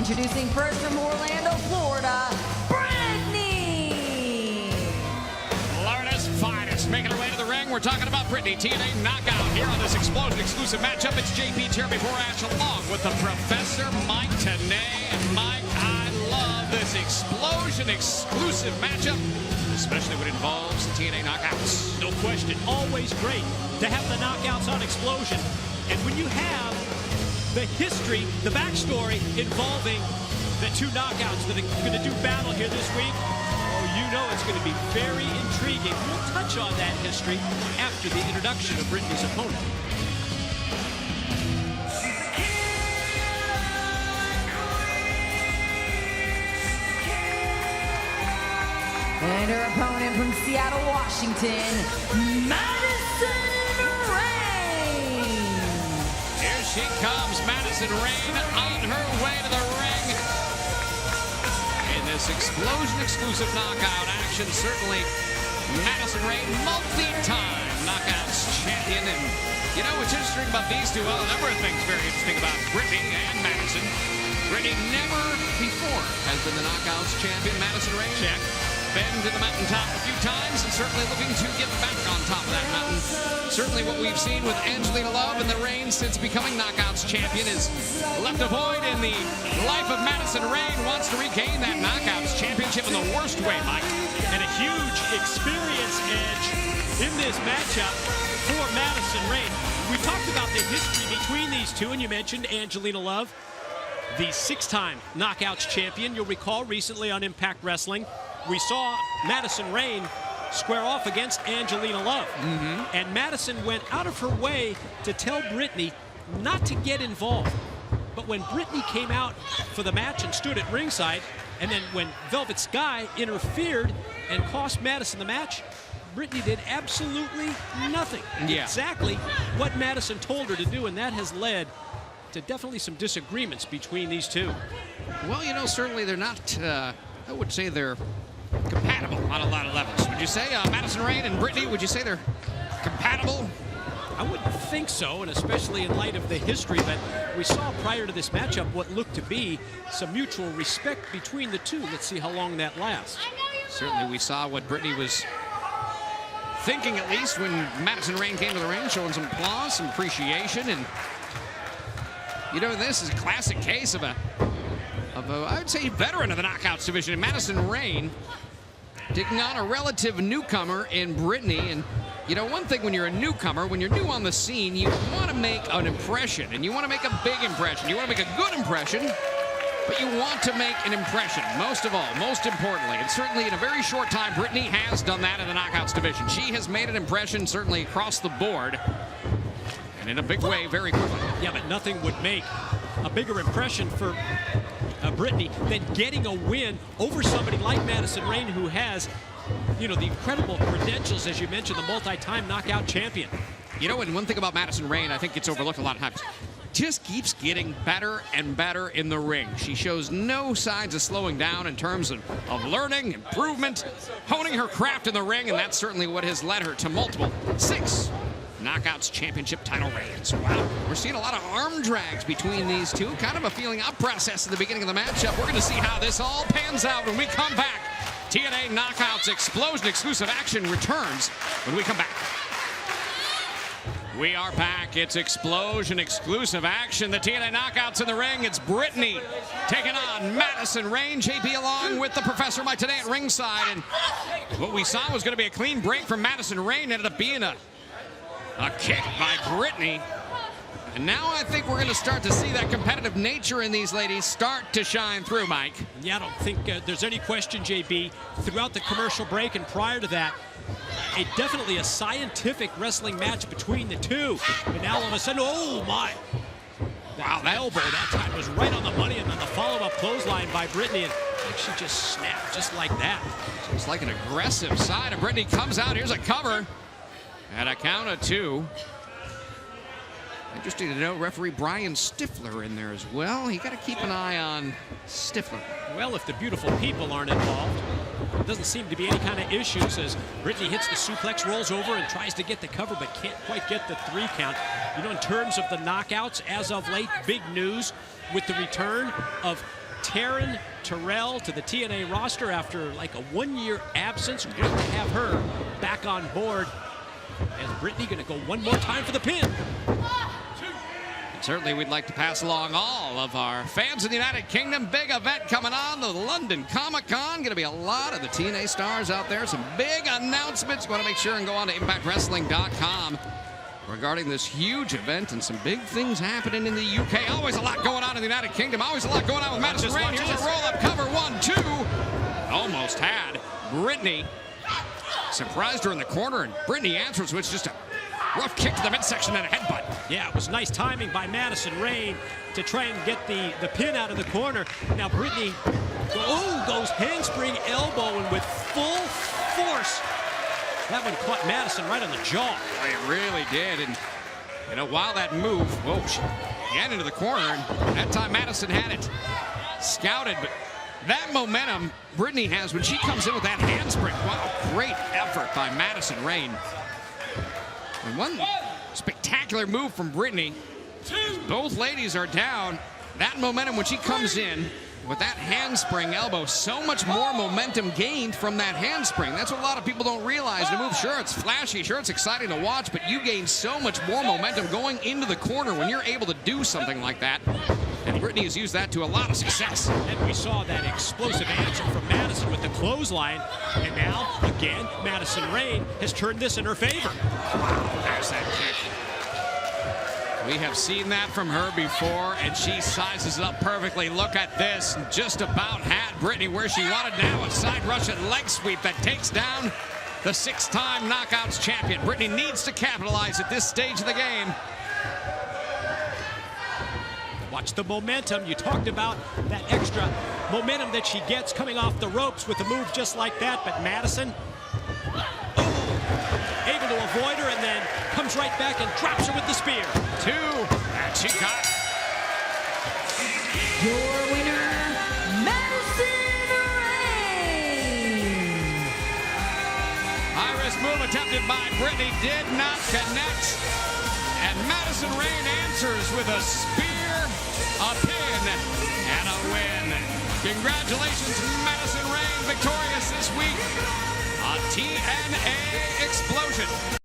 Introducing first from Orlando, Florida, Brittany! Florida's finest, making her way to the ring. We're talking about Brittany, TNA Knockout, here on this Explosion exclusive matchup. It's JP Jeremy Borash along with the Professor Mike Tenay. And Mike, I love this Explosion exclusive matchup, especially when it involves the TNA Knockouts. No question, always great to have the Knockouts on Explosion. And when you have the history, the backstory involving the two Knockouts that are going to do battle here this week, oh, you know it's going to be very intriguing. We'll touch on that history after the introduction of Brittany's opponent. And her opponent from Seattle, Washington, Madison Rayne. Here she comes, Madison Rayne, on her way to the ring. In this Explosion exclusive knockout action, certainly Madison Rayne, multi-time Knockouts champion. And you know what's interesting about these two? Well, a number of things very interesting about Brittany and Madison. Brittany never before has been the Knockouts champion. Madison Rayne, check. Been to the mountaintop a few times and certainly looking to get back on top of that mountain. Certainly what we've seen with Angelina Love and the Rayne since becoming Knockouts champion is left a void in the life of Madison Rayne. Wants to regain that Knockouts championship in the worst way, Mike. And a huge experience edge in this matchup for Madison Rayne. We talked about the history between these two, and you mentioned Angelina Love, the six-time Knockouts champion. You'll recall recently on Impact Wrestling, we saw Madison Rayne square off against Angelina Love. And Madison went out of her way to tell Brittany not to get involved. But when Brittany came out for the match and stood at ringside, and then when Velvet Sky interfered and cost Madison the match, Brittany did absolutely nothing. Yeah. Exactly what Madison told her to do, and that has led to definitely some disagreements between these two. Well, you know, certainly they're not, I would say they're compatible on a lot of levels. Would you say Madison Rayne and Brittany, would you say they're compatible? I wouldn't think so, and especially in light of the history that we saw prior to this matchup, what looked to be some mutual respect between the two. Let's see how long that lasts. Certainly we saw what Brittany was thinking, at least, when Madison Rayne came to the ring, showing some applause, some appreciation. And you know, this is a classic case of a I would say, veteran of the Knockouts division, Madison Rayne, taking on a relative newcomer in Brittany. And you know, one thing when you're a newcomer, when you're new on the scene, you want to make an impression, and you want to make a big impression. You want to make a good impression, but you want to make an impression, most of all, most importantly. And certainly in a very short time, Brittany has done that in the Knockouts division. She has made an impression, certainly across the board, and in a big way, very quickly. Yeah, but nothing would make a bigger impression for Brittany than getting a win over somebody like Madison Rayne, who has, you know, the incredible credentials, as you mentioned, the multi-time knockout champion. You know, and one thing about Madison Rayne, I think gets overlooked a lot of times, just keeps getting better and better in the ring. She shows no signs of slowing down in terms of learning, improvement, honing her craft in the ring, and that's certainly what has led her to multiple 6 Knockouts championship title reigns. Wow, we're seeing a lot of arm drags between these two. Kind of a feeling out process at the beginning of the matchup. We're going to see how this all pans out when we come back. TNA Knockouts Explosion exclusive action returns when we come back. We are back. It's Explosion exclusive action. The TNA Knockouts in the ring. It's Brittany taking on Madison Rayne. JP along with the Professor Mike today at ringside. And what we saw was going to be a clean break from Madison Rayne. Ended up being a kick by Brittany. And now I think we're going to start to see that competitive nature in these ladies start to shine through, Mike. Yeah, I don't think there's any question, JB, throughout the commercial break and prior to that, definitely a scientific wrestling match between the two. And now all of a sudden, oh my. Wow, that elbow that time was right on the money, and then the follow-up clothesline by Brittany, and she just snapped just like that. It's like an aggressive side of Brittany comes out. Here's a cover. At a count of 2. Interesting to know, referee Brian Stifler in there as well. You got to keep an eye on Stifler. Well, if the beautiful people aren't involved, it doesn't seem to be any kind of issues as Brittany hits the suplex, rolls over, and tries to get the cover, but can't quite get the 3 count. You know, in terms of the knockouts, as of late, big news with the return of Taryn Terrell to the TNA roster after like a 1-year absence. Great to have her back on board. As Brittany going to go one more time for the pin. Certainly, we'd like to pass along all of our fans in the United Kingdom. Big event coming on, the London Comic-Con. Going to be a lot of the TNA stars out there. Some big announcements. You want to make sure and go on to ImpactWrestling.com regarding this huge event and some big things happening in the UK. Always a lot going on in the United Kingdom. Always a lot going on with Madison Rayne. Here's a roll-up cover. 1-2. Almost had Brittany. Surprised her in the corner, and Brittany answers with just a rough kick to the midsection and a headbutt. Yeah, it was nice timing by Madison Rayne to try and get the pin out of the corner. Now Brittany goes handspring elbow, and with full force, that one caught Madison right on the jaw. It really did. And, you know, while that move, she got into the corner, and that time Madison had it scouted. But that momentum Brittany has when she comes in with that handspring, wow, great effort by Madison Rayne. And one spectacular move from Brittany. Both ladies are down. That momentum when she comes in with that handspring elbow, so much more momentum gained from that handspring. That's what a lot of people don't realize. The move, sure, it's flashy, sure, it's exciting to watch, but you gain so much more momentum going into the corner when you're able to do something like that. And Brittany has used that to a lot of success. And we saw that explosive answer from Madison with the clothesline. And now, again, Madison Rayne has turned this in her favor. There's that kick. We have seen that from her before, and she sizes it up perfectly. Look at this. Just about had Brittany where she wanted. Now a side Russian leg sweep that takes down the 6-time Knockouts champion. Brittany needs to capitalize at this stage of the game. Watch the momentum. You talked about that extra momentum that she gets coming off the ropes with a move just like that. But Madison, able to avoid her, and then comes right back and drops her with the spear. 2, and she got it. Your winner, Madison Rayne. High-risk move attempted by Brittany did not connect. And Madison Rayne answers with a spear, a pin, and a win. Congratulations, Madison Rayne, victorious this week on TNA Explosion.